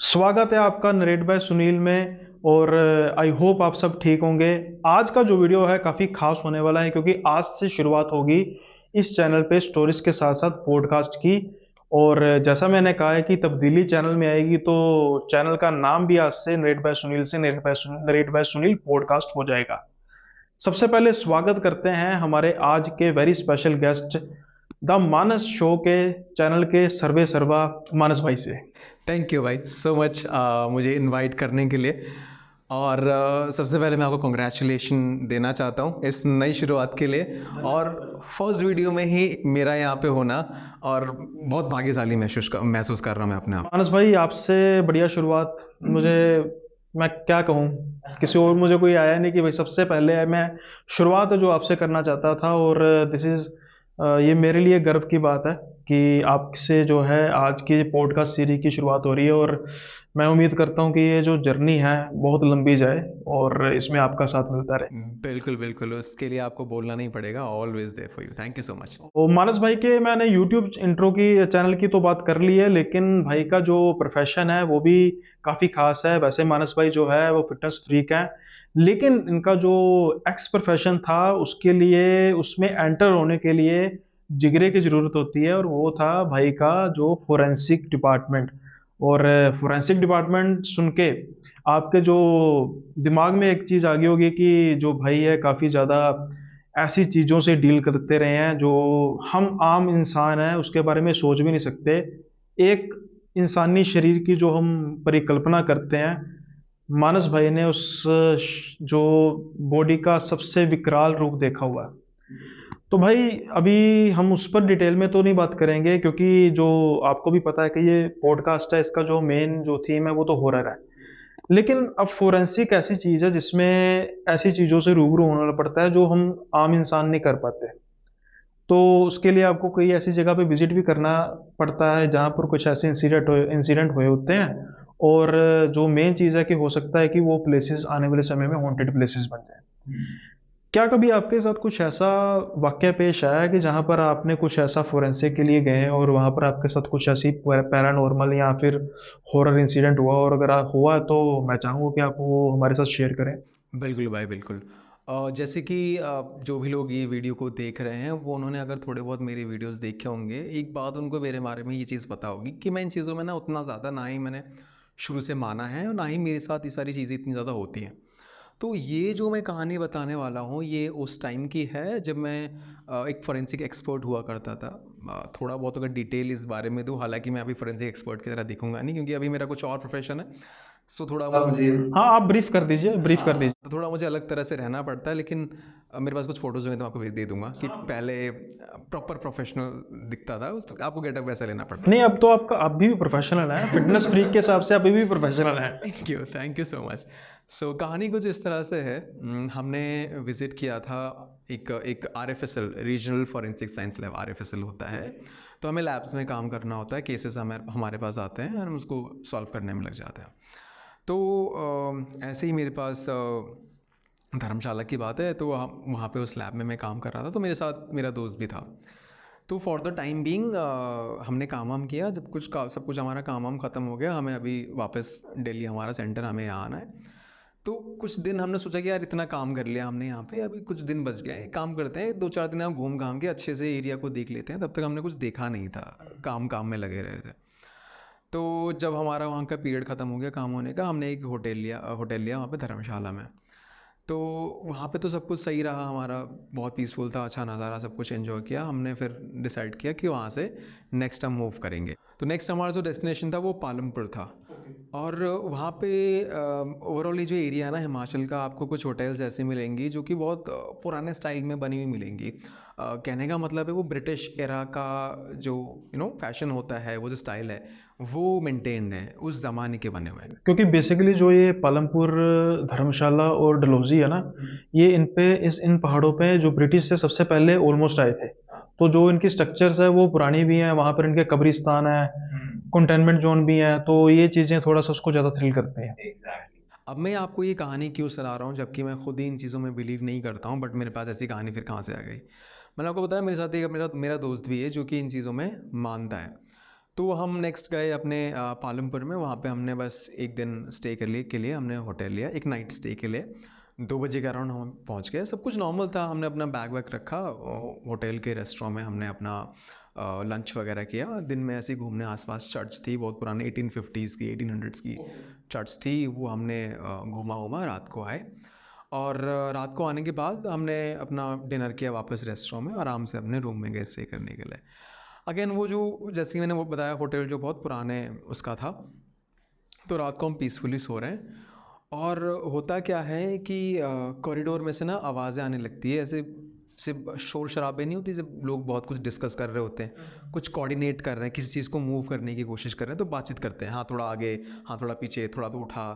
स्वागत है आपका नरेट बाय सुनील में। और आई होप आप सब ठीक होंगे। आज का जो वीडियो है काफ़ी खास होने वाला है क्योंकि आज से शुरुआत होगी इस चैनल पे स्टोरीज के साथ साथ पॉडकास्ट की। और जैसा मैंने कहा है कि तब्दीली चैनल में आएगी तो चैनल का नाम भी आज से नरेट बाय सुनील से नरेट बाय सुनील पॉडकास्ट हो जाएगा। सबसे पहले स्वागत करते हैं हमारे आज के very special guest the Manas show के चैनल के सर्वे सर्वा मानस भाई से। थैंक यू भाई सो मच मुझे इनवाइट करने के लिए। और सबसे पहले मैं आपको कॉन्ग्रेचुलेशन देना चाहता हूँ इस नई शुरुआत के लिए और फर्स्ट वीडियो में ही मेरा यहाँ पे होना और बहुत भाग्यशाली महसूस कर रहा हूँ मैं अपने आप। मानस भाई आपसे बढ़िया शुरुआत मुझे, मैं क्या कहूँ, किसी और मुझे कोई आया नहीं कि भाई सबसे पहले मैं शुरुआत जो आपसे करना चाहता था। और दिस इज़ ये मेरे लिए गर्व की बात है कि आपसे जो है आज की पॉडकास्ट सीरीज की शुरुआत हो रही है। और मैं उम्मीद करता हूँ कि ये जो जर्नी है बहुत लंबी जाए और इसमें आपका साथ मिलता रहे। बिल्कुल बिल्कुल, उसके लिए आपको बोलना नहीं पड़ेगा, always there for you, thank you so much. तो मानस भाई के मैंने यूट्यूब इंट्रो की चैनल की तो बात कर ली है, लेकिन भाई का जो प्रोफेशन है वो भी काफ़ी खास है। वैसे मानस भाई जो है वो फिटनेस फ्रीक है, लेकिन इनका जो एक्स प्रोफेशन था उसके लिए, उसमें एंटर होने के लिए जिगरे की ज़रूरत होती है, और वो था भाई का जो फोरेंसिक डिपार्टमेंट। और फोरेंसिक डिपार्टमेंट सुन के आपके जो दिमाग में एक चीज़ आ गई होगी कि जो भाई है काफ़ी ज़्यादा ऐसी चीज़ों से डील करते रहे हैं जो हम आम इंसान हैं उसके बारे में सोच भी नहीं सकते। एक इंसानी शरीर की जो हम परिकल्पना करते हैं, मानस भाई ने उस जो बॉडी का सबसे विकराल रूप देखा हुआ है। तो भाई अभी हम उस पर डिटेल में तो नहीं बात करेंगे क्योंकि जो आपको भी पता है कि ये पॉडकास्ट है, इसका जो मेन जो थीम है वो तो हॉरर है। लेकिन अब फोरेंसिक ऐसी चीज़ है जिसमें ऐसी चीज़ों से रूबरू होना पड़ता है जो हम आम इंसान नहीं कर पाते। तो उसके लिए आपको कोई ऐसी जगह पे विज़िट भी करना पड़ता है जहाँ पर कुछ ऐसे इंसिडेंट हुए होते हैं। और जो मेन चीज़ है कि हो सकता है कि वो प्लेसेस आने वाले समय में हॉन्टेड प्लेसेस बन जाएँ। क्या कभी आपके साथ कुछ ऐसा वाक़या पेश आया है कि जहाँ पर आपने कुछ ऐसा फोरेंसिक के लिए गए हैं और वहाँ पर आपके साथ कुछ ऐसी पैरानॉर्मल या फिर हॉरर इंसिडेंट हुआ? और अगर हुआ है तो मैं चाहूँगा कि आप वो हमारे साथ शेयर करें। बिल्कुल भाई बिल्कुल। जैसे कि जो भी लोग ये वीडियो को देख रहे हैं वो उन्होंने अगर थोड़े बहुत मेरे वीडियोस देखे होंगे, एक बात उनको मेरे बारे में ये चीज़ पता होगी कि मैं इन चीज़ों में ना उतना ज़्यादा ना ही मैंने शुरू से माना है और ना ही मेरे साथ ये सारी चीज़ें इतनी ज़्यादा होती हैं। तो ये जो मैं कहानी बताने वाला हूँ ये उस टाइम की है जब मैं एक फोरेंसिक एक्सपर्ट हुआ करता था। थोड़ा बहुत अगर डिटेल इस बारे में दूँ, हालांकि मैं अभी फोरेंसिक एक्सपर्ट की तरह दिखूंगा नहीं क्योंकि अभी मेरा कुछ और प्रोफेशन है। सो थोड़ा आप मुझे मुझे हाँ, आप ब्रीफ कर दीजिए, ब्रीफ कर हाँ, दीजिए। तो थोड़ा मुझे अलग तरह से रहना पड़ता है, लेकिन मेरे पास कुछ फ़ोटोज़ होंगे तो मैं आपको भेज दे दूँगा कि पहले प्रॉपर प्रोफेशनल दिखता था, उस आपको गेटअप वैसा लेना पड़ता नहीं, है। अब तो आपका आप भी प्रोफ़ेशनल हैं, फ़िटनेस फ्रीक के हिसाब से आप अभी भी प्रोफ़ेशनल हैं। Thank you so much. So कहानी कुछ इस तरह से है। हमने विज़िट किया था एक एक आरएफएसएल, रीजनल फॉरेंसिक साइंस लैब, आरएफएसएल होता है। तो हमें लैब्स में काम करना होता है, केसेस हमारे पास आते हैं और हम उसको सॉल्व करने में लग जाते हैं। तो ऐसे ही मेरे पास धर्मशाला की बात है, तो वहाँ पे उस लैब में मैं काम कर रहा था, तो मेरे साथ मेरा दोस्त भी था। तो फॉर द टाइम बीइंग हमने काम वाम किया, जब सब कुछ हमारा काम वाम ख़त्म हो गया, हमें अभी वापस दिल्ली हमारा सेंटर, हमें यहाँ आना है। तो कुछ दिन हमने सोचा कि यार इतना काम कर लिया हमने यहाँ पे, अभी कुछ दिन बच गए, एक काम करते हैं 2-4 दिन हम घूम घाम के अच्छे से एरिया को देख लेते हैं। तब तक हमने कुछ देखा नहीं था, काम काम में लगे रहे थे। तो जब हमारा वहाँ का पीरियड ख़त्म हो गया काम होने का, हमने एक होटल लिया वहाँ पे धर्मशाला में। तो वहाँ पे तो सब कुछ सही रहा हमारा, बहुत पीसफुल था, अच्छा नज़ारा, सब कुछ एंजॉय किया हमने। फिर डिसाइड किया कि वहाँ से नेक्स्ट हम मूव करेंगे। तो नेक्स्ट हमारा जो डेस्टिनेशन था वो पालमपुर था। और वहाँ पे ओवरऑल ये जो एरिया है ना हिमाचल का, आपको कुछ होटल्स ऐसे मिलेंगी जो कि बहुत पुराने स्टाइल में बनी हुई मिलेंगी। कहने का मतलब है वो ब्रिटिश एरा का जो फैशन होता है, वो जो स्टाइल है वो मेंटेन्ड है, उस ज़माने के बने हुए हैं। क्योंकि बेसिकली जो ये पालमपुर, धर्मशाला और डलहौजी है ना, ये इन पहाड़ों पे जो ब्रिटिश से सबसे पहले ऑलमोस्ट आए थे। तो जो इनकी स्ट्रक्चर्स है वो पुरानी भी हैं, वहाँ पर इनके कब्रिस्तान है, कंटेनमेंट जोन भी है, तो ये चीज़ें थोड़ा सा उसको ज़्यादा थ्रिल करते हैं। अब मैं आपको ये कहानी क्यों सुना रहा हूँ जबकि मैं खुद ही इन चीज़ों में बिलीव नहीं करता हूँ, बट मेरे पास ऐसी कहानी फिर कहाँ से आ गई। मैंने आपको बताया मेरे साथ एक मेरा मेरा दोस्त भी है जो कि इन चीज़ों में मानता है। तो हम नेक्स्ट गए अपने पालमपुर में। वहाँ पे हमने बस एक दिन स्टे के लिए हमने होटल लिया, एक नाइट स्टे के लिए। 2 बजे के अराउंड हम पहुँच गए। सब कुछ नॉर्मल था। हमने अपना बैग वैग रखा, होटल के रेस्टोरेंट में हमने अपना लंच वगैरह किया। दिन में ऐसे ही घूमने, आसपास चर्च थी बहुत पुरानी 1850s की 1800s की चर्च थी, वो हमने घूमा। रात को आए, और रात को आने के बाद हमने अपना डिनर किया वापस रेस्टोरेंट में, आराम से अपने रूम में गए स्टे करने के लिए। अगेन वो जो, जैसे मैंने वो बताया, होटल जो बहुत पुराने उसका था, तो रात को हम पीसफुली सो रहे हैं। और होता क्या है कि कॉरिडोर में से ना आवाज़ें आने लगती है, ऐसे सिर्फ शोर शराबे नहीं होती, जब लोग बहुत कुछ डिस्कस कर रहे होते हैं, कुछ कोऑर्डिनेट कर रहे हैं, किसी चीज़ को मूव करने की कोशिश कर रहे हैं, तो बातचीत करते हैं, हाँ थोड़ा आगे, हाँ थोड़ा पीछे, थोड़ा तो उठा।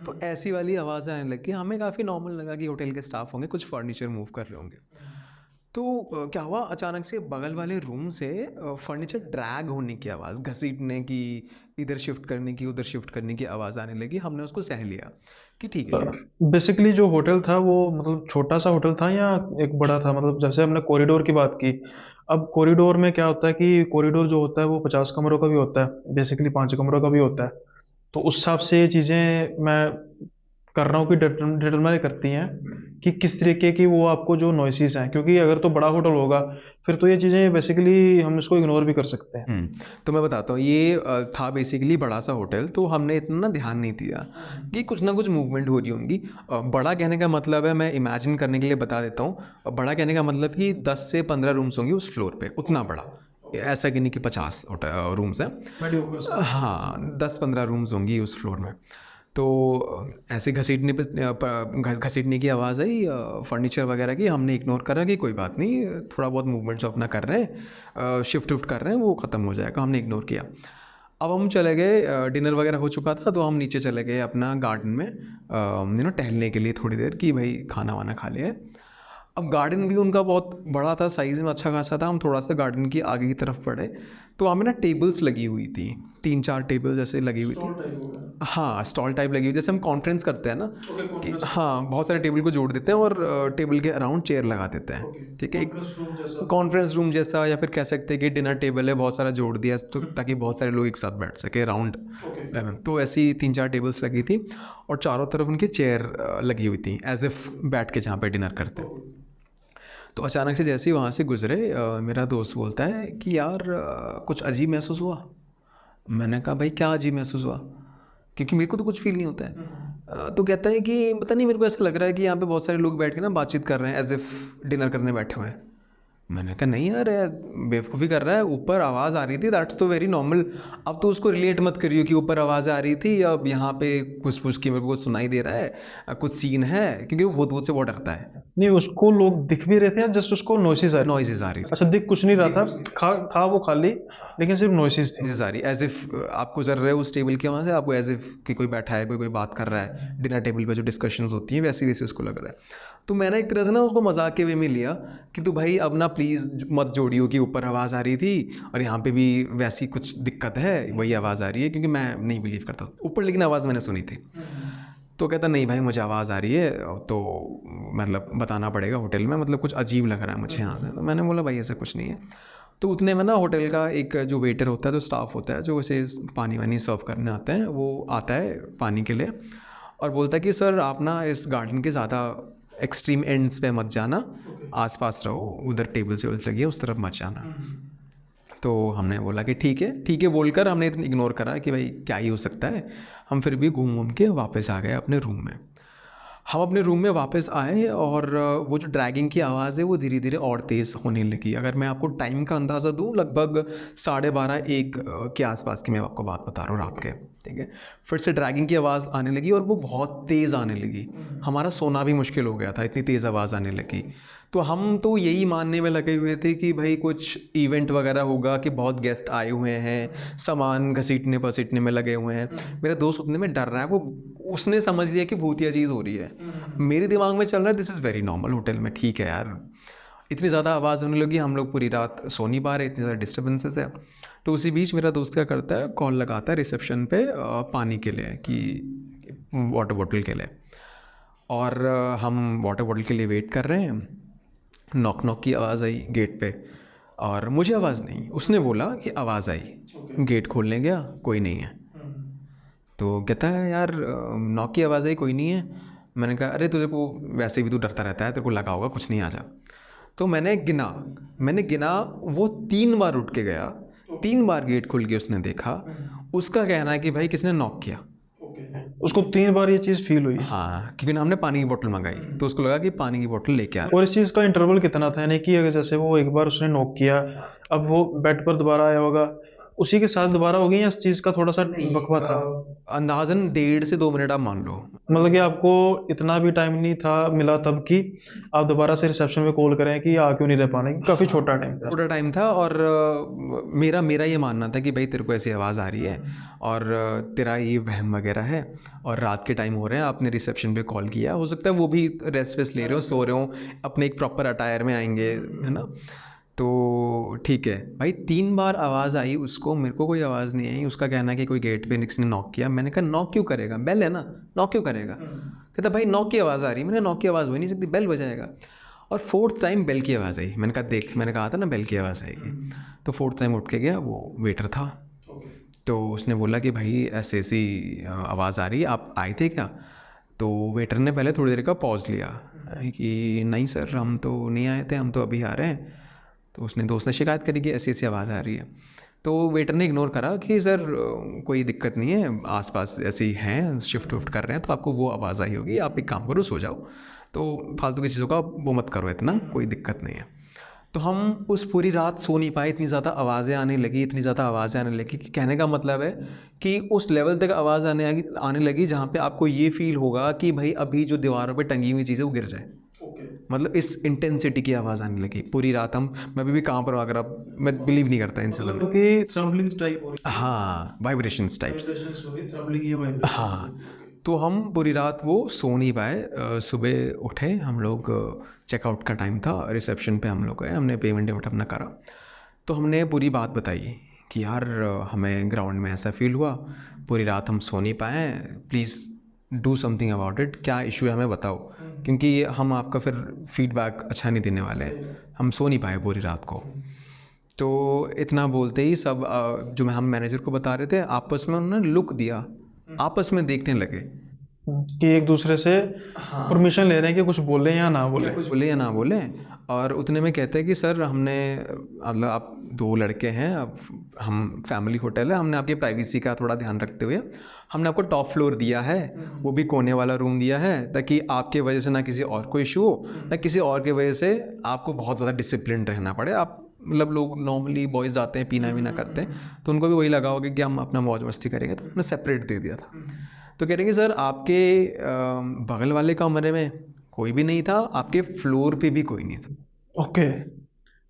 तो ऐसी वाली आवाज़ें आने लगी। हमें काफ़ी नॉर्मल लगा कि होटल के स्टाफ होंगे, कुछ फर्नीचर मूव कर रहे होंगे। तो क्या हुआ, अचानक से बगल वाले रूम से फर्नीचर ड्रैग होने की आवाज़, घसीटने की, इधर शिफ्ट करने की, उधर शिफ्ट करने की आवाज़ आने लगी। हमने उसको सह लिया कि ठीक है। बेसिकली जो होटल था वो मतलब छोटा सा होटल था या एक बड़ा था? मतलब जैसे हमने कॉरिडोर की बात की, अब कॉरिडोर में क्या होता है कि कॉरिडोर जो होता है वो 50 कमरों का भी होता है, बेसिकली 5 कमरों का भी होता है। तो उस हिसाब से ये चीज़ें मैं कर रहा हूँ कि डिटरमाइन करती हैं कि किस तरीके की वो आपको जो नॉइसेस हैं, क्योंकि अगर तो बड़ा होटल होगा फिर तो ये चीज़ें बेसिकली हम इसको इग्नोर भी कर सकते हैं। तो मैं बताता हूँ, ये था बेसिकली बड़ा सा होटल, तो हमने इतना ना ध्यान नहीं दिया कि कुछ ना कुछ मूवमेंट हो रही होंगी। बड़ा कहने का मतलब है, मैं इमेजिन करने के लिए बता देता हूँ, बड़ा कहने का मतलब कि 10 से 15 रूम्स होंगे उस फ्लोर पे, उतना बड़ा। ऐसा कि नहीं कि 50 रूम्स हैं। हाँ, 10-15 रूम्स होंगी उस फ्लोर में। तो ऐसे घसीटने पे घसीटने की आवाज़ आई फर्नीचर वगैरह की। हमने इग्नोर करा कि कोई बात नहीं, थोड़ा बहुत मूवमेंट जो अपना कर रहे हैं, शिफ्ट विफ्ट कर रहे हैं, वो ख़त्म हो जाएगा। हमने इग्नोर किया। अब हम चले गए, डिनर वगैरह हो चुका था, तो हम नीचे चले गए अपना गार्डन में टहलने के लिए थोड़ी देर, कि भाई खाना वाना खा लिया। अब गार्डन भी उनका बहुत बड़ा था, साइज़ में अच्छा खासा था। हम थोड़ा सा गार्डन की आगे की तरफ बढ़े, तो हमें ना टेबल्स लगी हुई थी, 3-4 टेबल जैसे लगी हुई थी। हाँ, स्टॉल टाइप लगी हुई, जैसे हम कॉन्फ्रेंस करते हैं ना, कि हाँ बहुत सारे टेबल को जोड़ देते हैं और टेबल के अराउंड चेयर लगा देते हैं। ठीक है, एक कॉन्फ्रेंस रूम जैसा, या फिर कह सकते हैं कि डिनर टेबल है, बहुत सारा जोड़ दिया तो ताकि बहुत सारे लोग एक साथ बैठ सके राउंड। तो ऐसी 3-4 टेबल्स लगी थी, और चारों तरफ उनकी चेयर लगी हुई थी, एज इफ बैठ के जहाँ पे डिनर करते हैं। तो अचानक से जैसे ही वहाँ से गुजरे, मेरा दोस्त बोलता है कि यार कुछ अजीब महसूस हुआ। मैंने कहा भाई क्या अजीब महसूस हुआ, क्योंकि मेरे को तो कुछ फील नहीं होता है। तो कहता है कि पता नहीं, मेरे को ऐसा लग रहा है कि यहाँ पे बहुत सारे लोग बैठ के ना बातचीत कर रहे हैं, एज इफ डिनर करने बैठे हुए हैं। मैंने कहा नहीं यार, बेवकूफ़ी कर रहा है, ऊपर आवाज़ आ रही थी, दैट्स तो वेरी नॉर्मल। अब तो उसको रिलेट मत करियो कि ऊपर आवाज़ आ रही थी, अब यहाँ पे कुछ कुछ की मेरे को सुनाई दे रहा है, कुछ सीन है, क्योंकि वो भूत भूत से बहुत डरता है। नहीं, उसको लोग दिख भी रहे थे या जस्ट उसको नॉइसेस आ रही थी? नॉइजेज आ रही थी। अच्छा, दिख कुछ नहीं रहा था, था वो खाली, लेकिन सिर्फ नॉइसेस थी। नॉइजेज आ रही, एज इफ आप गुजर रहे हो उस टेबल के वहाँ से, आपको एज इफ कि कोई बैठा है, कोई कोई बात कर रहा है। डिनर टेबल पे जो डिस्कशंस होती हैं वैसी वैसे उसको लग रहा है। तो मैंने एक तरह से ना उसको मजाक के वे में लिया कि तू भाई अब ना प्लीज़ मत जोड़ियो कि ऊपर आवाज़ आ रही थी और यहाँ पे भी वैसी कुछ दिक्कत है, वही आवाज़ आ रही है, क्योंकि मैं नहीं बिलीव करता ऊपर, लेकिन आवाज़ मैंने सुनी थी। तो कहता नहीं भाई मुझे आवाज़ आ रही है, तो मतलब बताना पड़ेगा होटल में, मतलब कुछ अजीब लग रहा है मुझे यहाँ से। तो मैंने बोला भाई ऐसा कुछ नहीं है। तो उतने में ना होटल का एक जो वेटर होता है, जो स्टाफ होता है, जो ऐसे पानी वानी सर्व करने आते हैं, वो आता है पानी के लिए और बोलता है कि सर आप ना इस गार्डन के ज़्यादा एक्सट्रीम एंड्स पे मत जाना, आसपास रहो, उधर टेबल से लगी है उस तरफ मत जाना। तो हमने बोला कि ठीक है बोलकर हमने इतना इग्नोर करा कि भाई क्या ही हो सकता है। हम फिर भी घूम घूम के वापस आ गए अपने रूम में। हम अपने रूम में वापस आए और वो जो ड्रैगिंग की आवाज़ है वो धीरे धीरे और तेज़ होने लगी। अगर मैं आपको टाइम का अंदाज़ा दूँ, लगभग 12:30-1 के आसपास की मैं आपको बात बता रहा हूँ रात के। ठीक है, फिर से ड्रैगिंग की आवाज़ आने लगी और वो बहुत तेज़ आने लगी। हमारा सोना भी मुश्किल हो गया था, इतनी तेज़ आवाज़ आने लगी। तो हम तो यही मानने में लगे हुए थे कि भाई कुछ इवेंट वगैरह होगा, कि बहुत गेस्ट आए हुए हैं, सामान घसीटने पसीटने में लगे हुए हैं। मेरा दोस्त उतने में डर रहा है, वो उसने समझ लिया कि भूतिया चीज़ हो रही है। मेरे दिमाग में चल रहा है this is very normal hotel में, ठीक है यार। इतनी ज़्यादा आवाज़ होने लगी, हम लोग पूरी रात सो नहीं पा रहे, इतनी ज़्यादा डिस्टर्बेंसेस है। तो उसी बीच मेरा दोस्त क्या करता है, कॉल लगाता है रिसेप्शन पे पानी के लिए, कि वाटर बॉटल के लिए। और हम वाटर बॉटल के लिए वेट कर रहे हैं। नॉक नॉक की आवाज़ आई गेट पे। और मुझे आवाज़ नहीं, उसने बोला कि आवाज़ आई। गेट खोलने गया, कोई नहीं है। तो कहता है यार नॉक की आवाज़ आई, कोई नहीं है। मैंने कहा अरे तुझे को वैसे भी तू डरता रहता है, तेरे को लगा होगा, कुछ नहीं, आ जा। तो मैंने गिना, वो 3 बार उठ के गया, 3 बार गेट खुल के उसने देखा। उसका कहना है कि भाई किसने नॉक किया। उसको 3 बार ये चीज़ फील हुई। हाँ, क्योंकि हमने पानी की बोतल मंगाई, तो उसको लगा कि पानी की बोतल लेके आ रहा और इस चीज़ का इंटरवल कितना था, यानी कि अगर जैसे वो एक बार उसने नॉक किया, अब वो बेड पर दोबारा आया होगा, उसी के साथ दोबारा हो गई, या इस चीज़ का थोड़ा सा वकफा था? है। अंदाजन 1.5 से 2 मिनट आप मान लो। मतलब कि आपको इतना भी टाइम नहीं था मिला तब कि आप दोबारा से रिसेप्शन में कॉल करें कि आ क्यों नहीं रह पाने, काफ़ी छोटा टाइम था। थोड़ा टाइम था। और मेरा मेरा ये मानना था कि भाई तेरे को ऐसी आवाज़ आ रही है और तेरा ये वहम वगैरह है, और रात के टाइम हो रहे हैं, आपने रिसेप्शन पे कॉल किया, हो सकता है वो भी रेस्ट वेस्ट ले रहे हो, सो रहे हो, अपने एक प्रॉपर अटायर में आएंगे, है ना। तो ठीक है भाई, 3 बार आवाज़ आई उसको, मेरे को कोई आवाज़ नहीं आई। उसका कहना है कि कोई गेट पे किसी ने नॉक किया। मैंने कहा नॉक क्यों करेगा, बेल है ना, नॉक क्यों करेगा। कहता भाई नॉक की आवाज़ आ रही है। मैंने नॉक की आवाज़ हो ही नहीं सकती, बेल बजाएगा। और 4th टाइम बेल की आवाज़ आई। मैंने कहा देख, मैंने कहा था ना बेल की आवाज़ आएगी। तो 4th टाइम उठ के गया, वो वेटर था। तो उसने बोला कि भाई ऐसी ऐसी आवाज़ आ रही है, आप आए थे क्या। तो वेटर ने पहले थोड़ी देर का पॉज लिया कि नहीं सर, हम तो नहीं आए थे, हम तो अभी आ रहे हैं। तो उसने दोस्त ने शिकायत करी कि ऐसी ऐसी आवाज़ आ रही है। तो वेटर ने इग्नोर करा कि सर कोई दिक्कत नहीं है, आसपास ऐसे ही हैं, शिफ्ट विफ्ट कर रहे हैं, तो आपको वो आवाज़ आई होगी, आप एक काम करो, सो जाओ। तो फालतू की चीज़ों का वो मत करो इतना, कोई दिक्कत नहीं है। तो हम उस पूरी रात सो नहीं पाए, इतनी ज़्यादा आवाज़ें आने लगी, इतनी ज़्यादा आवाज़ें आने लगी कि कहने का मतलब है कि उस लेवल तक आवाज़ आने लगी जहाँ पे आपको ये फील होगा कि भाई अभी जो दीवारों पे टंगी हुई चीज़ें वो गिर जाए। मतलब इस इंटेंसिटी की आवाज़ आने लगी पूरी रात। मैं अभी भी कहाँ पर हूँ, अगर आप, मैं बिलीव नहीं करता इन चीज़ों में। क्योंकि थ्रम्बलिंग टाइप हो रही हाँ, वाइब्रेशंस टाइप्स। है, थ्रम्बलिंग ये वाइब्रेशन। हाँ, तो हम पूरी रात वो सो नहीं पाए। सुबह उठे हम लोग, चेकआउट का टाइम था, रिसेप्शन पे हम लोग गए, हमने पेमेंट वेमेंट अपना करा। तो हमने पूरी बात बताई कि यार हमें ग्राउंड में ऐसा फील हुआ, पूरी रात हम सो नहीं पाए, please do something about it, क्या इशू है हमें बताओ, क्योंकि हम आपका फिर फीडबैक अच्छा नहीं देने वाले हैं, हम सो नहीं पाए पूरी रात को। तो इतना बोलते ही सब जो हम मैनेजर को बता रहे थे, आपस में उन्होंने लुक दिया, आपस में देखने लगे कि एक दूसरे से परमिशन ले रहे हैं कि कुछ बोले या ना बोले। कुछ बोले या ना बोले। और उतने में कहते हैं कि सर हमने, मतलब आप 2 लड़के हैं, अब हम फैमिली होटल है, हमने आपकी प्राइवेसी का थोड़ा ध्यान रखते हुए हमने आपको टॉप फ्लोर दिया है, वो भी कोने वाला रूम दिया है, ताकि आपके वजह से ना किसी और को इशू हो, ना किसी और की वजह से आपको बहुत ज़्यादा डिसिप्लिन रहना पड़े। आप मतलब लोग नॉर्मली बॉयज़ आते हैं, पीना वीना करते हैं, तो उनको भी वही लगा होगा कि हम अपना मौज मस्ती करेंगे, तो हमने सेपरेट दे दिया था। तो कह रहे हैं कि सर आपके बगल वाले कमरे में कोई भी नहीं था, आपके फ्लोर पे भी कोई नहीं था। ओके,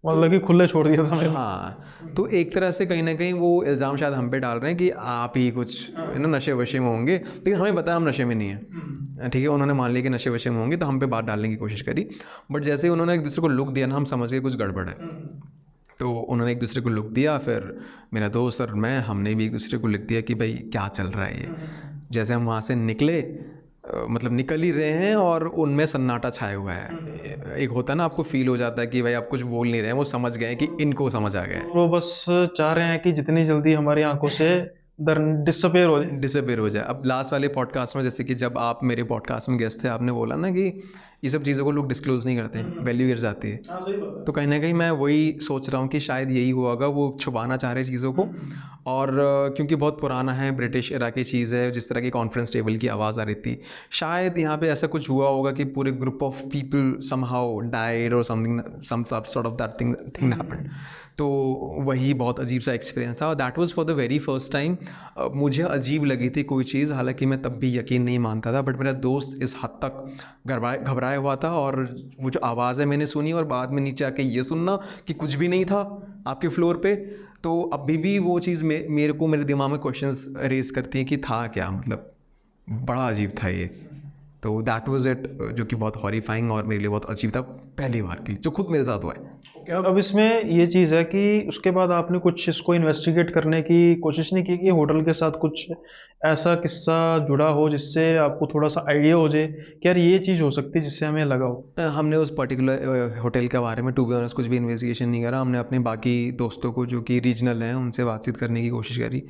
मतलब कि खुले छोड़ दिया था मैंने। हाँ, तो एक तरह से कहीं ना कहीं वो इल्ज़ाम शायद हम पे डाल रहे हैं कि आप ही कुछ ना नशे वशे में होंगे, लेकिन हमें पता है हम नशे में नहीं हैं। ठीक है, उन्होंने मान लिया कि नशे वशे में होंगे, तो हम पे बात डालने की कोशिश करी। बट जैसे ही उन्होंने एक दूसरे को लुक दिया ना, हम समझ गए कुछ गड़बड़ है। तो उन्होंने एक दूसरे को लुक दिया, फिर मेरा दोस्त और मैं, हमने भी एक दूसरे को लिख दिया कि भाई क्या चल रहा है ये। जैसे हम वहाँ से निकले, मतलब निकल ही रहे हैं और उनमें सन्नाटा छाया हुआ है। एक होता है ना, आपको फील हो जाता है कि भाई आप कुछ बोल नहीं रहे हैं, वो समझ गए कि इनको समझ आ गया है, वो बस चाह रहे हैं कि जितनी जल्दी हमारी आंखों से डिसअपेयर हो जाए। डिसअपेयर हो जाए। अब लास्ट वाले पॉडकास्ट में, जैसे कि जब आप मेरे पॉडकास्ट में गेस्ट थे, आपने बोला ना कि ये सब चीज़ों को लोग डिस्क्लोज़ नहीं करते, वैल्यू गिर जाती है। हाँ, सही बात है। तो कहीं ना कहीं मैं वही सोच रहा हूँ कि शायद यही हुआ होगा, वो छुपाना चाह रहे चीज़ों को। और क्योंकि बहुत पुराना है, ब्रिटिश एरा की चीज़ है, जिस तरह की कॉन्फ्रेंस टेबल की आवाज़ आ रही थी, शायद यहाँ पे ऐसा कुछ हुआ होगा कि पूरे group of people somehow died और something, some sort of that thing happened. तो वही बहुत अजीब सा एक्सपीरियंस था। That was for the very first time मुझे अजीब लगी थी कोई चीज़, हालांकि मैं तब भी यकीन नहीं मानता था, बट मेरा दोस्त इस हद तक घबराया हुआ था। और वो जो आवाज़ है मैंने सुनी, और बाद में नीचे आके ये सुनना कि कुछ भी नहीं था आपके फ्लोर पे, तो अभी भी वो चीज़ मेरे को मेरे दिमाग में क्वेश्चंस रेज करती है कि था क्या, मतलब बड़ा अजीब था ये। तो दैट वाज इट, जो कि बहुत हॉरिफाइंग और मेरे लिए बहुत अजीब था, पहली बार की जो खुद मेरे साथ हुआ है। अब इसमें ये चीज़ है कि उसके बाद आपने कुछ इसको इन्वेस्टिगेट करने की कोशिश नहीं की कि होटल के साथ कुछ ऐसा किस्सा जुड़ा हो जिससे आपको थोड़ा-सा आइडिया हो जाए कि यार ये चीज़ हो सकती है जिससे हमें लगा हो? हमने उस पर्टिकुलर होटल के बारे में टू बी ऑनेस्ट कुछ भी इन्वेस्टिगेशन नहीं करा। हमने अपने बाकी दोस्तों को जो कि रीजनल हैं उनसे बातचीत करने की कोशिश करी।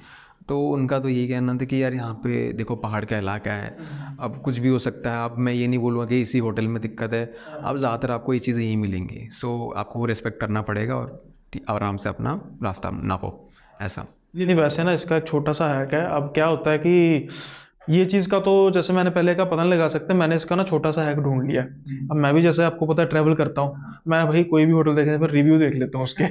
तो उनका तो यही कहना था कि यार यहाँ पे देखो पहाड़ का इलाका है, अब कुछ भी हो सकता है। अब मैं ये नहीं बोलूँगा कि इसी होटल में दिक्कत है, अब ज़्यादातर आपको ये चीज़ें यहीं मिलेंगी। सो आपको वो रिस्पेक्ट करना पड़ेगा और आराम से अपना रास्ता नापो, ऐसा। नहीं, वैसे ना इसका एक छोटा-सा हैक है। अब क्या होता है कि ये चीज़ का तो जैसे मैंने पहले कहा पता नहीं लगा सकते, मैंने इसका ना छोटा-सा हैक ढूँढ लिया है। अब मैं भी जैसे आपको पता है ट्रैवल करता हूँ, मैं भाई कोई भी होटल देखने पर रिव्यू देख लेता हूँ उसके।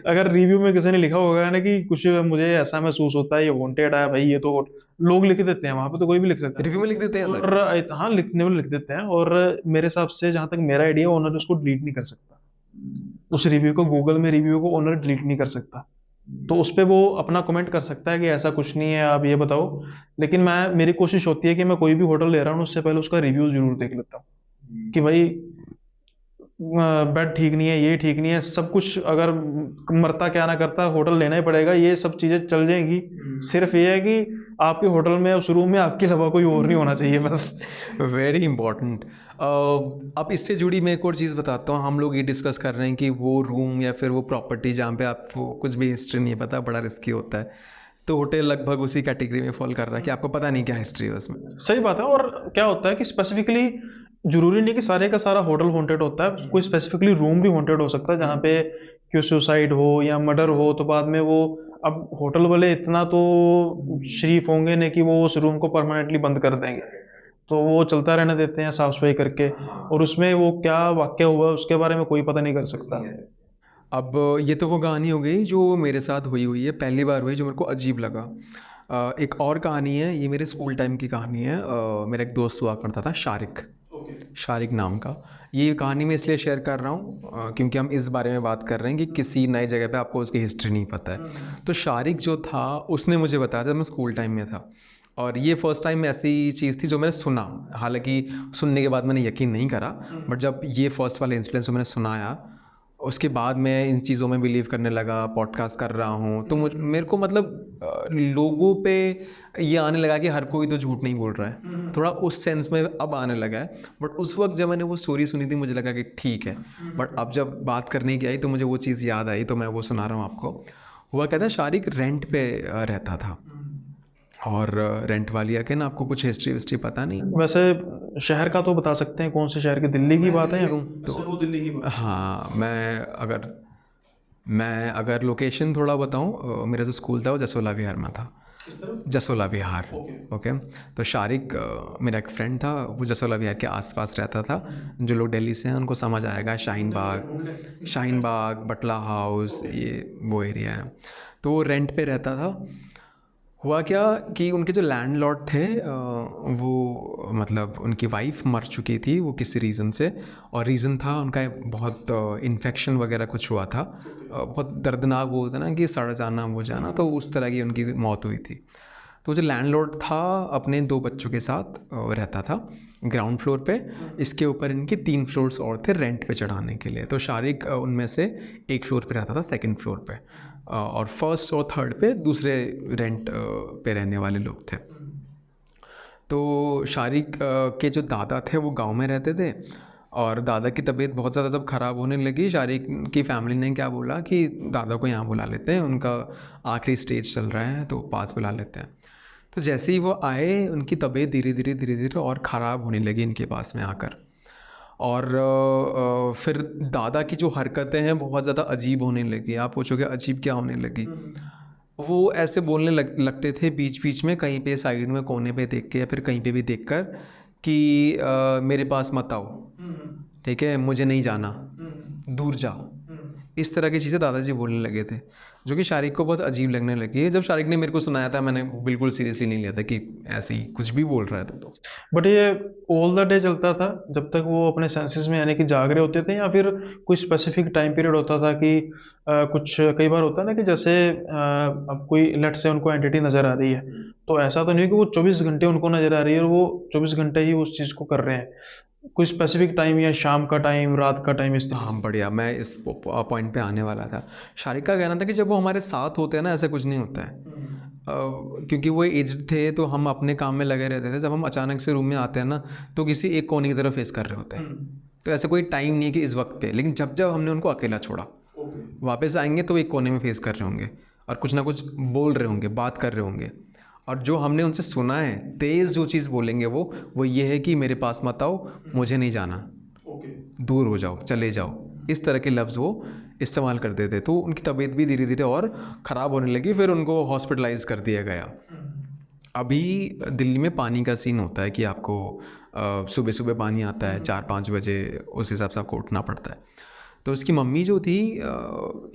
अगर रिव्यू में किसी ने लिखा होगा ना कि कुछ मुझे ऐसा महसूस होता है, ये वांटेड है भाई, ये तो लोग लिख देते हैं, वहाँ पे तो कोई भी लिख सकता रिव्यू है। में लिख देते हैं सर। और हाँ, लिखने में लिख देते हैं और मेरे हिसाब से जहाँ तक मेरा आइडिया है ओनर उसको डिलीट नहीं कर सकता। उस रिव्यू को गूगल में रिव्यू को ओनर डिलीट नहीं कर सकता। तो उसपे वो अपना कमेंट कर सकता है कि ऐसा कुछ नहीं है, आप ये बताओ। लेकिन मेरी कोशिश होती है कि मैं कोई भी होटल ले रहा हूँ, उससे पहले उसका रिव्यू ज़रूर देख लेता हूँ, कि भाई बेड ठीक नहीं है, ये ठीक नहीं है, सब कुछ अगर मरता क्या ना करता होटल लेना ही पड़ेगा, ये सब चीज़ें चल जाएँगी। सिर्फ़ ये है कि आपके होटल में उस रूम में आपके अलावा कोई और नहीं होना चाहिए बस। Very important. अब इससे जुड़ी मैं एक और चीज़ बताता हूँ। हम लोग ये डिस्कस कर रहे हैं कि वो रूम या फिर वो प्रॉपर्टी जहाँ पे आपको कुछ भी हिस्ट्री नहीं पता, बड़ा रिस्की होता है। तो होटल लगभग उसी कैटेगरी में फॉल कर रहा है कि आपको पता नहीं क्या हिस्ट्री है उसमें। सही बात है। और क्या होता है कि स्पेसिफिकली ज़रूरी नहीं कि सारे का सारा होटल हॉन्टेड होता है। कोई स्पेसिफिकली रूम भी हॉन्टेड हो सकता है जहाँ पे कोई सुसाइड हो या मर्डर हो, तो बाद में वो अब होटल वाले इतना तो शरीफ होंगे नहीं कि वो उस रूम को परमानेंटली बंद कर देंगे। तो वो चलता रहने देते हैं साफ-सफाई करके, और उसमें वो क्या वाक़या हुआ उसके बारे में कोई पता नहीं कर सकता। अब ये तो वो कहानी हो गई जो मेरे साथ हुई हुई है, पहली बार हुई जो मेरे को अजीब लगा। एक और कहानी है, ये मेरे स्कूल टाइम की कहानी है। मेरा एक दोस्त हुआ करता था शारिक, शारिक नाम का। ये कहानी मैं इसलिए शेयर कर रहा हूँ क्योंकि हम इस बारे में बात कर रहे हैं कि किसी नई जगह पे आपको उसकी हिस्ट्री नहीं पता है। तो शारिक जो था उसने मुझे बताया जब मैं स्कूल टाइम में था, और ये फर्स्ट टाइम ऐसी चीज़ थी जो मैंने सुना। हालांकि सुनने के बाद मैंने यकीन नहीं करा, बट जब ये फर्स्ट वाला इंसिडेंस जो मैंने सुनाया उसके बाद मैं इन चीज़ों में बिलीव करने लगा, पॉडकास्ट कर रहा हूँ। तो मेरे को मतलब लोगों पे ये आने लगा कि हर कोई तो झूठ नहीं बोल रहा है, थोड़ा उस सेंस में अब आने लगा है। बट उस वक्त जब मैंने वो स्टोरी सुनी थी मुझे लगा कि ठीक है, बट अब जब बात करने की आई तो मुझे वो चीज़ याद आई, तो मैं वो सुना रहा हूँ आपको। हुआ क्या था, शारिक रेंट पे रहता था, और रेंट वाली अगेन आपको कुछ हिस्ट्री विस्ट्री पता नहीं। वैसे शहर का तो बता सकते हैं, कौन से शहर की? दिल्ली की बात है या? तो वो दिल्ली की बात। हाँ, मैं अगर लोकेशन थोड़ा बताऊँ, मेरा जो स्कूल था वो जसोला विहार में था। जसोला विहार। ओके। तो शारिक मेरा एक फ्रेंड था, वो जसोला विहार के आसपास रहता था। जो लोग दिल्ली से हैं उनको समझ आएगा, शाहीन बाग, बटला हाउस, ये वो एरिया है। तो वो रेंट पे रहता था। हुआ क्या कि उनके जो लैंडलॉर्ड थे वो मतलब उनकी वाइफ मर चुकी थी वो किसी रीज़न से, और रीज़न था उनका बहुत इन्फेक्शन वगैरह कुछ हुआ था। बहुत दर्दनाक वो होता ना कि सड़ जाना वो जाना, तो उस तरह की उनकी मौत हुई थी। तो जो लैंडलॉर्ड था अपने 2 बच्चों के साथ रहता था ग्राउंड फ्लोर पे। इसके ऊपर इनके 3 फ्लोर्स और थे रेंट पे चढ़ाने के लिए। तो शारिक उनमें से एक फ्लोर पे रहता था, सेकंड फ्लोर पे, और फर्स्ट और थर्ड पे दूसरे रेंट पे रहने वाले लोग थे। तो शारिक के जो दादा थे वो गांव में रहते थे, और दादा की तबीयत बहुत ज़्यादा जब ख़राब होने लगी, शारिक की फैमिली ने क्या बोला कि दादा को यहाँ बुला लेते हैं, उनका आखिरी स्टेज चल रहा है तो पास बुला लेते हैं। तो जैसे ही वो आए उनकी तबीयत धीरे धीरे और ख़राब होने लगी इनके पास में आकर। और फिर दादा की जो हरकतें हैं बहुत ज़्यादा अजीब होने लगी। आप पूछोगे अजीब क्या होने लगी? वो ऐसे बोलने लगते थे बीच बीच में, कहीं पे साइड में कोने पे देख के या फिर कहीं पे भी देख कर कि मेरे पास मत आओ, ठीक है, मुझे नहीं जाना, दूर जाओ। इस तरह की चीज़ें दादाजी बोलने लगे थे, जो कि शारिक को बहुत अजीब लगने लगी। जब शारिक ने मेरे को सुनाया था मैंने बिल्कुल सीरियसली नहीं लिया था कि ऐसे ही कुछ भी बोल रहा है। तो बट ये ऑल द डे चलता था जब तक वो अपने सेंसेस में यानी कि जाग रहे होते थे, या फिर कोई स्पेसिफिक टाइम पीरियड होता था कि कुछ कई बार होता है ना कि जैसे अब कोई लेट से उनको एंटिटी नज़र आ रही है, तो ऐसा तो नहीं है कि वो 24 घंटे उनको नज़र आ रही है और वो 24 घंटे ही उस चीज़ को कर रहे हैं। कोई स्पेसिफिक टाइम या शाम का टाइम, रात का टाइम, इस तरीके हाँ से? बढ़िया, मैं इस पॉइंट पे आने वाला था। शारिक का कहना था कि जब वो हमारे साथ होते हैं ना, ऐसा कुछ नहीं होता है। क्योंकि वो एज्ड थे तो हम अपने काम में लगे रहते थे, जब हम अचानक से रूम में आते हैं ना तो किसी एक कोने की तरफ फेस कर रहे होते हैं। तो ऐसा कोई टाइम नहीं है कि इस वक्त पे, लेकिन जब जब हमने उनको अकेला छोड़ा, वापस आएंगे तो एक कोने में फेस कर रहे होंगे और कुछ ना कुछ बोल रहे होंगे, बात कर रहे होंगे। और जो हमने उनसे सुना है, तेज़ जो चीज़ बोलेंगे वो ये है कि मेरे पास मत आओ, मुझे नहीं जाना, दूर हो जाओ, चले जाओ। इस तरह के लफ्ज़ वो इस्तेमाल करते थे। तो उनकी तबीयत भी धीरे धीरे और ख़राब होने लगी, फिर उनको हॉस्पिटलाइज कर दिया गया। अभी दिल्ली में पानी का सीन होता है कि आपको सुबह सुबह पानी आता है 4-5 बजे, उस हिसाब से आपको उठना पड़ता है। तो उसकी मम्मी जो थी,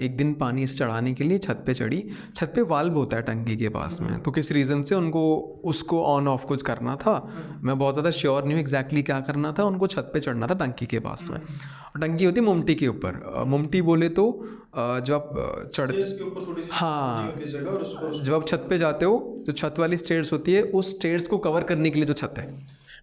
एक दिन पानी ऐसे चढ़ाने के लिए छत पे चढ़ी। छत पे वाल्व होता है टंकी के पास में, तो किस रीज़न से उनको उसको ऑन ऑफ कुछ करना था। मैं बहुत ज़्यादा श्योर नहीं हूँ एग्जैक्टली क्या करना था। उनको छत पे चढ़ना था टंकी के पास में, और टंकी होती है मुमटी के ऊपर। मुमटी बोले तो जब आप चढ़ स्टेज के ऊपर थोड़ी सी खाली हाँ, होती है जगह, और उस पर जब आप छत पे जाते हो जो छत वाली स्टेयर्स होती है, उस स्टेयर्स को कवर करने के लिए जो छत है,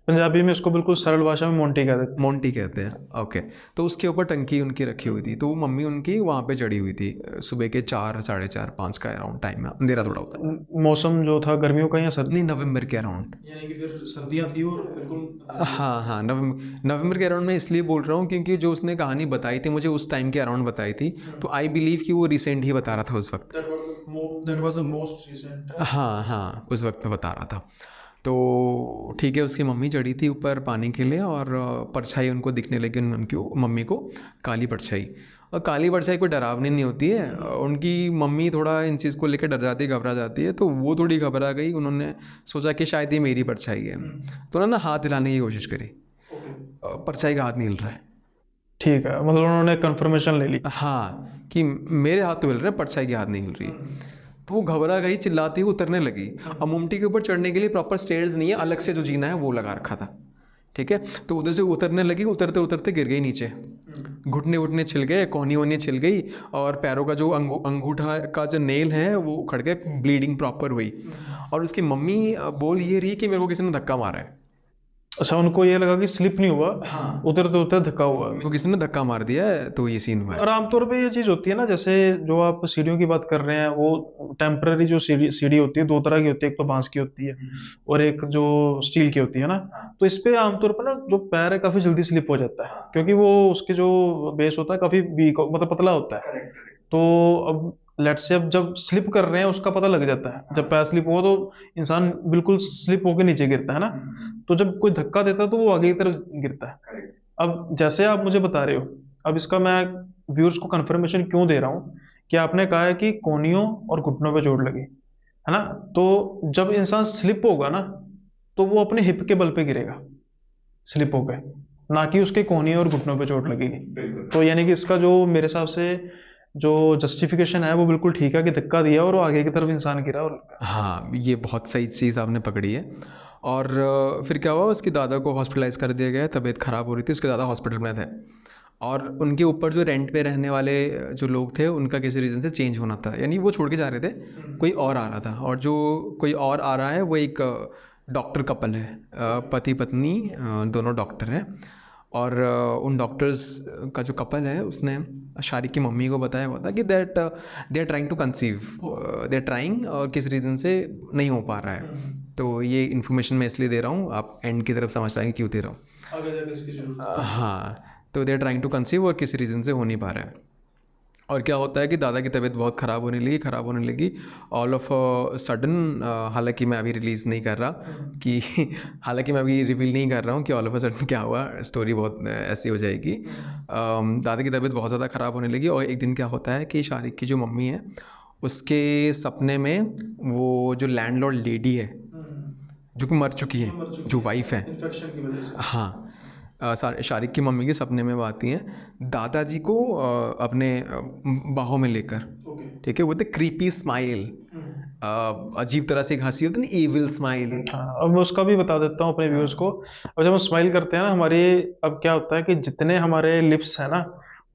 पंजाबी में इसको बिल्कुल सरल भाषा में मोंटी कह देते मोंटी कहते हैं। ओके। तो उसके ऊपर टंकी उनकी रखी हुई थी, तो वो मम्मी उनकी वहाँ पे चढ़ी हुई थी। सुबह के 4, 4:30, 5 का अराउंड टाइम में, अंधेरा थोड़ा होता है। हैं। मौसम जो था गर्मियों का या सर्दी? नहीं, नवंबर के अराउंड। यानी कि फिर सर्दियाँ थी और बिल्कुल हाँ हाँ, नवंबर के अराउंड मैं इसलिए बोल रहा हूँ क्योंकि जो उसने कहानी बताई थी मुझे, उस टाइम के अराउंड बताई थी। तो आई बिलीव कि वो रिसेंट ही बता रहा था उस वक्त। That was the most recent. हाँ हाँ, उस वक्त में बता रहा था। तो ठीक है, उसकी मम्मी चढ़ी थी ऊपर पानी के लिए, और परछाई उनको दिखने लगी उन मम्मी को, काली परछाई। और काली परछाई कोई डरावनी नहीं होती है। उनकी मम्मी थोड़ा इन चीज़ को लेकर डर जाती है, घबरा जाती है। तो वो थोड़ी घबरा गई, उन्होंने सोचा कि शायद ये मेरी परछाई है। तो उन्होंने हाथ हिलाने की कोशिश करी, परछाई का हाथ नहीं हिल रहा है। ठीक है, मतलब उन्होंने कंफर्मेशन ले ली। हाँ, कि मेरे हाथ तो हिल रहे हैं, परछाई की हाथ नहीं हिल रही। तो वो घबरा गई, चिल्लाती हुई उतरने लगी। अब मुमटी के ऊपर चढ़ने के लिए प्रॉपर स्टेयर्स नहीं है, अलग से जो जीना है वो लगा रखा था। ठीक है, तो उधर से उतरने लगी, उतरते उतरते गिर गई नीचे। घुटने उठने छिल गए, कोहनी वोहनी छिल गई, और पैरों का जो अंगूठा का जो नेल है वो उखड़ गया, ब्लीडिंग प्रॉपर हुई। और उसकी मम्मी बोल ये रही कि मेरे को किसी ने धक्का मारा है। अच्छा, उनको ये लगा कि स्लिप नहीं हुआ, हाँ, उतरते उतरते धक्का हुआ। उनको किसी ने धक्का मार दिया है, तो ये सीन हुआ है। और आमतौर पे ये चीज होती है ना, जैसे जो आप सीढ़ियों की बात कर रहे हैं, वो टेम्पररी जो सीढ़ी सीढ़ी होती है, दो तरह की होती है, एक तो बांस की होती है और एक जो स्टील की होती है ना। तो इस पे आमतौर पर ना जो पैर है काफी जल्दी स्लिप हो जाता है, क्योंकि वो उसके जो बेस होता है काफी वीक, मतलब पतला होता है। तो अब लेट्स से अब जब स्लिप कर रहे हैं उसका पता लग जाता है, जब पैर स्लिप हुआ तो इंसान बिल्कुल स्लिप होकर नीचे गिरता है ना। तो जब कोई धक्का देता है तो वो आगे की तरफ गिरता है। अब जैसे आप मुझे बता रहे हो, अब इसका मैं व्यूअर्स को कंफर्मेशन क्यों दे रहा हूँ कि आपने कहा है कि कोहनियों और घुटनों पे चोट लगी है ना। तो जब इंसान स्लिप होगा ना, तो वो अपने हिप के बल पे गिरेगा स्लिप होकर, ना कि उसके कोहनी और घुटनों पे चोट लगेगी। तो यानी कि इसका जो मेरे हिसाब से जो जस्टिफिकेशन है वो बिल्कुल ठीक है कि धक्का दिया और वो आगे की तरफ इंसान गिरा और लगा। हाँ, ये बहुत सही चीज़ आपने पकड़ी है। और फिर क्या हुआ, उसके दादा को हॉस्पिटलाइज़ कर दिया गया, तबीयत ख़राब हो रही थी, उसके दादा हॉस्पिटल में थे। और उनके ऊपर जो रेंट पे रहने वाले जो लोग थे, उनका किसी रीज़न से चेंज होना था, यानी वो छोड़ के जा रहे थे, कोई और आ रहा था। और जो कोई और आ रहा है वो एक डॉक्टर कपल है, पति पत्नी, दोनों डॉक्टर हैं। और उन डॉक्टर्स का जो कपल है उसने शारिक की मम्मी को बताया हुआ था कि that they are trying to conceive, they are trying, और किस रीज़न से नहीं हो पा रहा है। तो ये इन्फॉर्मेशन मैं इसलिए दे रहा हूँ, आप एंड की तरफ समझ पाएंगे क्यों दे रहा हूँ। आगे जाके इसकी जरूरत है। हाँ, तो they are trying to conceive और किसी रीज़न से हो नहीं पा रहा है। और क्या होता है कि दादा की तबीयत बहुत ख़राब होने लगी ऑल ऑफ सडन। हालांकि मैं अभी रिलीज़ नहीं कर रहा कि हालांकि मैं अभी रिवील नहीं कर रहा हूँ कि ऑल ऑफ अ सडन क्या हुआ, स्टोरी बहुत ऐसी हो जाएगी। दादा की तबीयत बहुत ज़्यादा ख़राब होने लगी, और एक दिन क्या होता है कि शारिक की जो मम्मी है, उसके सपने में वो जो लैंडलॉर्ड लेडी है जो कि मर चुकी है, जो वाइफ है, इन्फेक्शन की वजह से। हाँ, शारिक की मम्मी के सपने में वो आती हैं दादाजी को अपने बाहों में लेकर। ओके। ठीक है, वो द क्रीपी स्माइल, अजीब तरह से एक हंसी होती है ना, एविल स्माइल। हाँ, अब मैं उसका भी बता देता हूँ अपने व्यूअर्स को। अब जब हम स्माइल करते हैं ना हमारी, अब क्या होता है कि जितने हमारे लिप्स है ना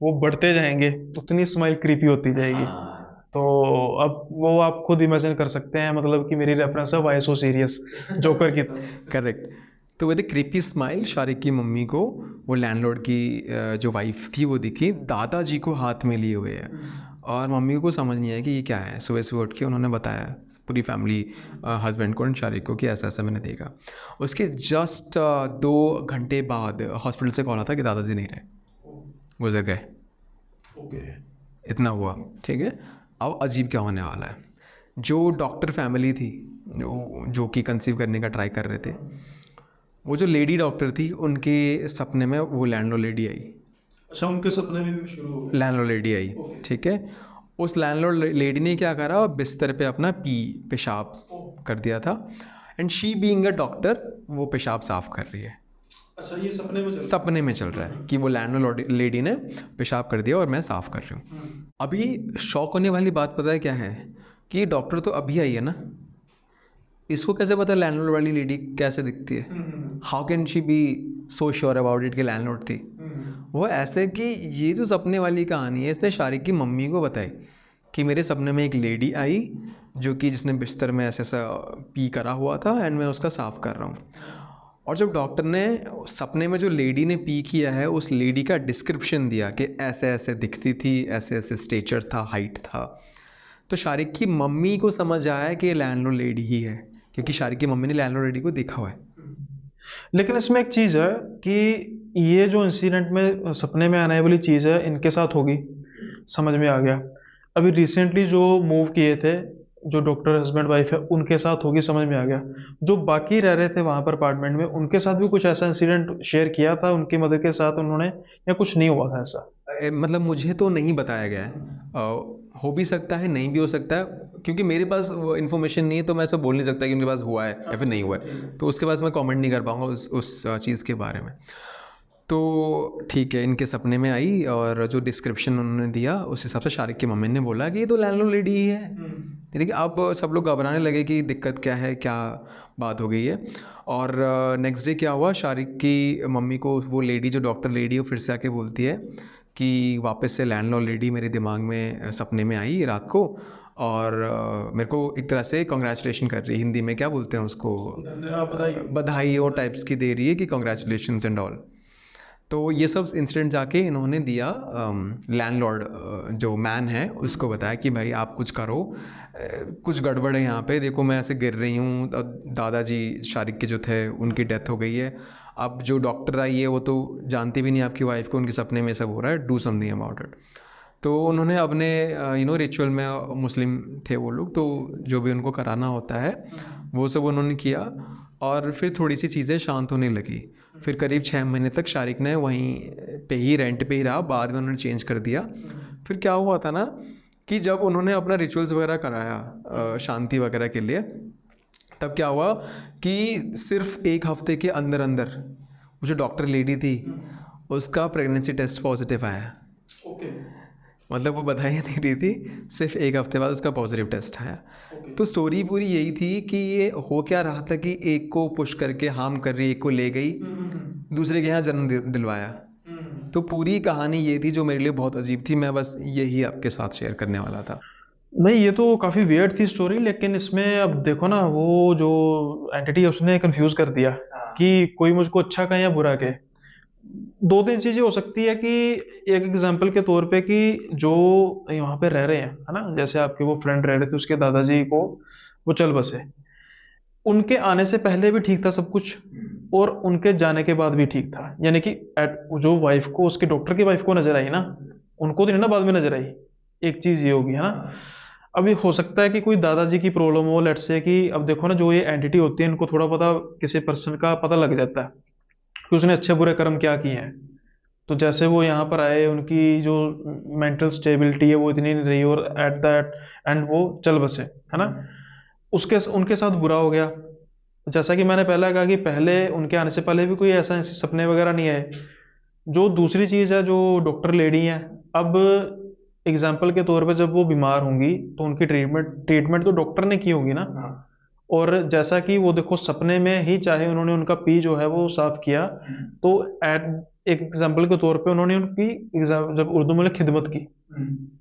वो बढ़ते जाएंगे, उतनी स्माइल क्रीपी होती जाएगी। तो अब वो आप खुद इमेजिन कर सकते हैं, मतलब कि मेरी रेफरेंस है वाई सो सीरियस जोकर की तरफ। करेक्ट। तो विद क्रीपी स्माइल शारिक की मम्मी को वो लैंडलॉर्ड की जो वाइफ थी वो दिखी दादाजी को हाथ में लिए हुए है, और मम्मी को समझ नहीं आया कि ये क्या है। सुबह सुबह उठ के उन्होंने बताया पूरी फैमिली, हस्बैंड को और शारिक को, कि ऐसा ऐसा मैंने देखा। उसके जस्ट 2 घंटे बाद हॉस्पिटल से कॉल आता कि दादाजी नहीं रहे, गुजर गए। इतना हुआ, ठीक है। अब अजीब क्या होने वाला है, जो डॉक्टर फैमिली थी जो कि कंसीव करने का ट्राई कर रहे थे, वो जो लेडी डॉक्टर थी उनके सपने में वो लैंडलॉर्ड लेडी आई। अच्छा, उनके सपने में भी शुरू हो गया। लैंडलॉर्ड लेडी आई, ठीक है। उस लैंडलॉर्ड लेडी ने क्या करा, बिस्तर पे अपना पेशाब कर दिया था, and she being a doctor वो पेशाब साफ कर रही है। अच्छा, ये सपने में चल रहा है कि वो लैंडलॉर्ड लेडी ने पेशाब कर दिया और मैं साफ कर रही हूँ। अभी शॉक होने वाली बात पता है क्या है, कि डॉक्टर तो अभी आई है ना, इसको कैसे पता लैंडलॉर्ड वाली लेडी कैसे दिखती है? How can she be so sure about it कि लैंडलॉर्ड थी? वो ऐसे कि ये जो सपने वाली कहानी है इसने शारिक की मम्मी को बताई कि मेरे सपने में एक लेडी आई जो कि जिसने बिस्तर में ऐसा ऐसा पी करा हुआ था, एंड मैं उसका साफ़ कर रहा हूँ। और जब डॉक्टर ने सपने में जो लेडी ने पी किया है उस लेडी का डिस्क्रिप्शन दिया कि ऐसे ऐसे दिखती थी, ऐसे ऐसे स्टेचर था, हाइट था, तो शारिक की मम्मी को समझ आया कि लैंडलॉर्ड लेडी ही है, क्योंकि शारिक की मम्मी ने लैंडलॉर्ड लेडी को देखा हुआ है। लेकिन इसमें एक चीज़ है कि ये जो इंसिडेंट में सपने में आने वाली चीज़ है इनके साथ होगी, समझ में आ गया। अभी रिसेंटली जो मूव किए थे, जो डॉक्टर हस्बैंड वाइफ है उनके साथ होगी, समझ में आ गया। जो बाकी रह रहे थे वहाँ पर अपार्टमेंट में उनके साथ भी कुछ ऐसा इंसिडेंट शेयर किया था उनकी मदर के साथ उन्होंने, या कुछ नहीं हुआ था ऐसा? मतलब मुझे तो नहीं बताया गया है, हो भी सकता है, नहीं भी हो सकता है, क्योंकि मेरे पास वो इन्फॉर्मेशन नहीं है, तो मैं ऐसा बोल नहीं सकता कि उनके पास हुआ है या फिर नहीं हुआ है, तो उसके पास मैं कमेंट नहीं कर पाऊँगा उस चीज़ के बारे में। तो ठीक है, इनके सपने में आई और जो डिस्क्रिप्शन उन्होंने दिया उस हिसाब से शारिक की मम्मी ने बोला कि ये तो लैंडलॉर्ड लेडी ही है। ठीक है, अब सब लोग घबराने लगे कि दिक्कत क्या है, क्या बात हो गई है। और नेक्स्ट डे क्या हुआ, शारिक की मम्मी को वो लेडी, जो डॉक्टर लेडी है, वो फिर से आके बोलती है कि वापस से लैंडलॉर्ड लेडी मेरे दिमाग में सपने में आई रात को, और मेरे को एक तरह से कॉन्ग्रेचुलेशन कर रही है, हिंदी में क्या बोलते हैं उसको, बधाई और टाइप्स की दे रही है कि कॉन्ग्रेचुलेशंस एंड ऑल। तो ये सब इंसिडेंट जाके इन्होंने दिया लैंडलॉर्ड जो मैन है उसको बताया कि भाई आप कुछ करो, कुछ गड़बड़ है यहाँ पे, देखो मैं ऐसे गिर रही हूँ, दादाजी शारिक के जो थे उनकी डेथ हो गई है, अब जो डॉक्टर आई है वो तो जानती भी नहीं आपकी वाइफ को, उनके सपने में सब हो रहा है, डू समथिंग अबाउट इट। तो उन्होंने अपने रिचुअल में, मुस्लिम थे वो लोग, तो जो भी उनको कराना होता है वो सब उन्होंने किया, और फिर थोड़ी सी चीज़ें शांत होने लगी। फिर करीब 6 महीने तक शारिक ने वहीं पे ही, रेंट पे ही रहा, बाद में उन्होंने चेंज कर दिया। फिर क्या हुआ था ना कि जब उन्होंने अपना रिचुअल्स वगैरह कराया शांति वगैरह के लिए, तब क्या हुआ कि सिर्फ 1 हफ्ते के अंदर अंदर वो जो डॉक्टर लेडी थी उसका प्रेगनेंसी टेस्ट पॉजिटिव आया। मतलब वो बधाई दे रही थी, सिर्फ 1 हफ्ते बाद उसका पॉजिटिव टेस्ट आया। तो स्टोरी पूरी यही थी कि ये हो क्या रहा था कि एक को पुश करके हार्म कर रही, एक को ले गई, दूसरे के यहाँ जन्म दिलवाया। तो पूरी कहानी ये थी जो मेरे लिए बहुत अजीब थी, मैं बस यही आपके साथ शेयर करने वाला था। नहीं, ये तो काफ़ी वियर्ड थी स्टोरी, लेकिन इसमें अब देखो ना, वो जो एंटिटी है उसने कंफ्यूज कर दिया कि कोई मुझको अच्छा कहे या बुरा कहे। 2-3 चीज़ें हो सकती है कि एक एग्जांपल के तौर पे कि जो यहाँ पे रह रहे हैं, है ना? जैसे आपके वो फ्रेंड रह रहे थे, उसके दादाजी को वो चल बसे। उनके आने से पहले भी ठीक था सब कुछ, और उनके जाने के बाद भी ठीक था। यानी कि जो वाइफ को, उसके डॉक्टर की वाइफ को नज़र आई ना, उनको तो नहीं ना बाद में नज़र आई। एक चीज़ ये होगी, है ना? अब ये हो सकता है कि कोई दादाजी की प्रॉब्लम हो, लेट्स से कि अब देखो ना, जो ये एंटिटी होती है इनको थोड़ा पता, किसी पर्सन का पता लग जाता है कि उसने अच्छे बुरे कर्म क्या किए हैं। तो जैसे वो यहाँ पर आए, उनकी जो मेंटल स्टेबिलिटी है वो इतनी नहीं रही, और एट दैट एंड वो चल बसे, है ना? उसके उनके साथ बुरा हो गया। जैसा कि मैंने पहले कहा कि पहले उनके आने से पहले भी कोई ऐसा सपने वगैरह नहीं आए। जो दूसरी चीज़ है, जो डॉक्टर लेडी है, अब एग्जाम्पल के तौर पे जब वो बीमार होंगी तो उनकी ट्रीटमेंट तो डॉक्टर ने की होगी ना। और जैसा कि वो देखो सपने में ही, चाहे उन्होंने उनका पी जो है वो साफ किया, तो एट एक एग्जाम्पल के तौर पे उन्होंने उनकी जब उर्दू में खिदमत की,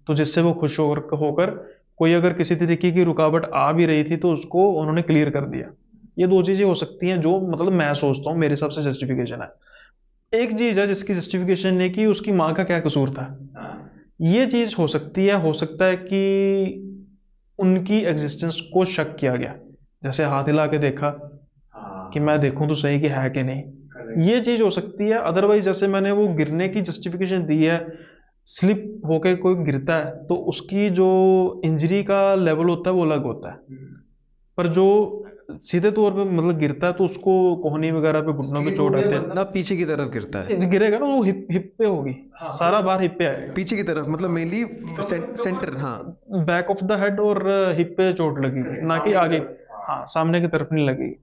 तो जिससे वो खुश होकर होकर कोई अगर किसी तरीके की रुकावट आ भी रही थी तो उसको उन्होंने क्लियर कर दिया। ये दो चीजें हो सकती हैं जो मतलब मैं सोचता हूँ मेरे हिसाब से जस्टिफिकेशन है। एक चीज है जिसकी जस्टिफिकेशन है कि उसकी माँ का क्या कसूर था, ये चीज हो सकती है। हो सकता है कि उनकी एग्जिस्टेंस को शक किया गया, जैसे हाथ हिला के देखा कि मैं देखूं तो सही कि है कि नहीं, ये चीज हो सकती है। अदरवाइज जैसे मैंने वो गिरने की जस्टिफिकेशन दी है, स्लिप होके कोई गिरता है तो उसकी जो इंजरी का लेवल होता है वो अलग होता है, पर जो सीधे तौर पे मतलब गिरता है तो उसको कोहनी वगैरह पे घुटनों पे चोट आते हैं, ना पीछे की तरफ गिरता है, गिरेगा ना वो हिप हिप पे होगी, सारा बार हिप पे आएगा, पीछे की तरफ मतलब मेनली सेंटर, हाँ। बैक ऑफ द हेड और हिप पे चोट लगेगी, ना कि आगे, हाँ सामने की तरफ नहीं लगेगी।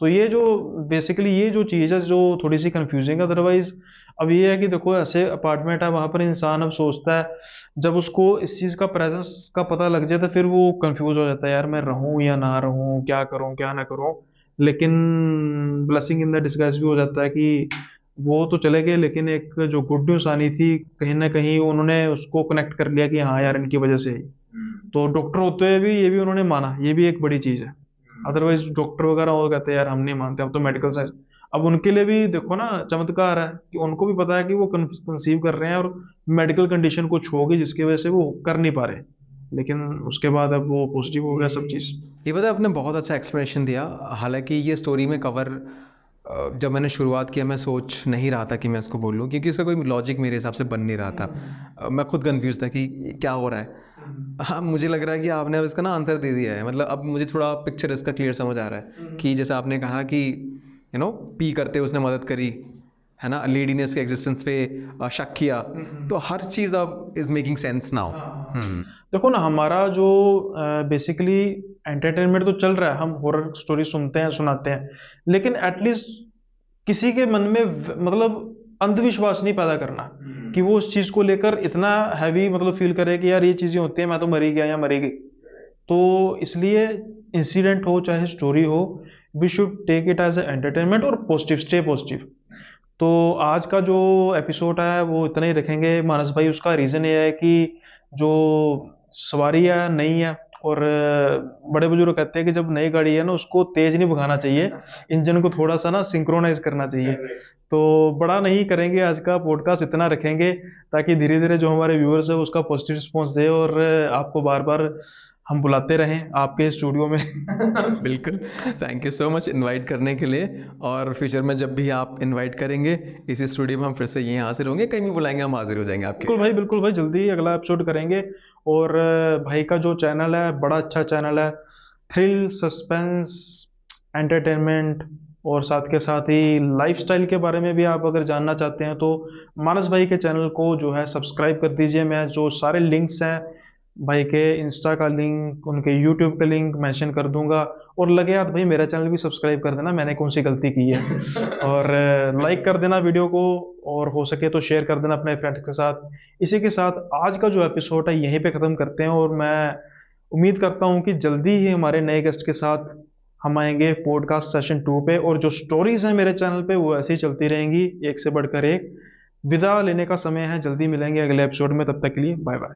तो ये जो बेसिकली ये जो चीज़ है जो थोड़ी सी कंफ्यूजिंग है। अदरवाइज अब ये है कि देखो ऐसे अपार्टमेंट है वहाँ पर इंसान अब सोचता है, जब उसको इस चीज़ का प्रेजेंस का पता लग जाए तो फिर वो कंफ्यूज हो जाता है, यार मैं रहूँ या ना रहूँ, क्या करूँ क्या ना करूँ। लेकिन ब्लेसिंग इन द डिस्गाइज भी हो जाता है कि वो तो चले गए, लेकिन एक जो गुड न्यूज़ आनी थी कहीं ना कहीं उन्होंने उसको कनेक्ट कर लिया कि हाँ यार इनकी वजह से ही। तो डॉक्टर होते हुए भी ये भी उन्होंने माना, ये भी एक बड़ी चीज़ है। अदरवाइज डॉक्टर वगैरह हो कहते हैं यार हम नहीं मानते, हम तो मेडिकल साइंस। अब उनके लिए भी देखो ना चमत्कार है कि उनको भी पता है कि वो कंसीव कर रहे हैं और मेडिकल कंडीशन कुछ होगी जिसकी वजह से वो कर नहीं पा रहे, लेकिन उसके बाद अब वो पॉजिटिव हो गया सब चीज़। ये पता है, आपने बहुत अच्छा एक्सप्लेनेशन दिया। हालांकि ये स्टोरी में कवर जब मैंने शुरुआत किया मैं सोच नहीं रहा था कि मैं इसको बोलूँ, क्योंकि इसका कोई लॉजिक मेरे हिसाब से बन नहीं रहा था। मैं खुद कंफ्यूज था कि क्या हो रहा है। हाँ, मुझे लग रहा है कि आपने अब इसका ना आंसर दे दिया है। मतलब अब मुझे थोड़ा पिक्चर इसका क्लियर समझ आ रहा है कि जैसे आपने कहा कि पी करते उसने मदद करी, है ना, लेडी ने इसके एग्जिस्टेंस पे शक किया, तो हर चीज़ अब इज़ मेकिंग सेंस नाउ। देखो ना हमारा जो बेसिकली एंटरटेनमेंट तो चल रहा है, हम हॉरर स्टोरी सुनते हैं सुनाते हैं, लेकिन एटलीस्ट किसी के मन में मतलब अंधविश्वास नहीं पैदा करना कि वो उस चीज को लेकर इतना हैवी मतलब फील करे कि यार ये चीजें होती हैं मैं तो मरी गया या मरी गई। तो इसलिए इंसिडेंट हो चाहे स्टोरी हो, we should take it as a entertainment और पॉजिटिव, स्टे पॉजिटिव। तो आज का जो एपिसोड है वो इतना ही रखेंगे मानस भाई। उसका रीज़न ये है कि जो सवारी है नई है, और बड़े बुजुर्ग कहते हैं कि जब नई गाड़ी है ना उसको तेज नहीं भगाना चाहिए, इंजन को थोड़ा सा ना सिंक्रोनाइज करना चाहिए। तो बड़ा नहीं करेंगे, आज का पॉडकास्ट इतना रखेंगे ताकि धीरे धीरे जो हमारे व्यूअर्स है उसका पॉजिटिव रिस्पॉन्स दे और आपको बार बार हम बुलाते रहें आपके स्टूडियो में। बिल्कुल, thank you so much invite करने के लिए। और फ्यूचर में जब भी आप इनवाइट करेंगे इसी स्टूडियो में हम फिर से यहीं हाजिर होंगे, कहीं भी बुलाएंगे हम हाजिर हो जाएंगे आपके। बिल्कुल भाई जल्दी ही अगला एपिसोड करेंगे। और भाई का जो चैनल है बड़ा अच्छा चैनल है, थ्रिल सस्पेंस एंटरटेनमेंट, और साथ के साथ ही लाइफस्टाइल के बारे में भी आप अगर जानना चाहते हैं तो मानस भाई के चैनल को जो है सब्सक्राइब कर दीजिए। मैं जो सारे लिंक्स हैं भाई के इंस्टा का लिंक, उनके यूट्यूब का लिंक मेंशन कर दूंगा। और लगे हाथ भाई मेरा चैनल भी सब्सक्राइब कर देना, मैंने कौन सी गलती की है। और लाइक कर देना वीडियो को, और हो सके तो शेयर कर देना अपने फ्रेंड्स के साथ। इसी के साथ आज का जो एपिसोड है यहीं पे ख़त्म करते हैं, और मैं उम्मीद करता हूँ कि जल्दी ही हमारे नए गेस्ट के साथ हम आएंगे पॉडकास्ट सेशन 2 पे। और जो स्टोरीज हैं मेरे चैनल पे वो ऐसे ही चलती रहेंगी, एक से बढ़कर एक। विदा लेने का समय है, जल्दी मिलेंगे अगले एपिसोड में, तब तक के लिए बाय बाय।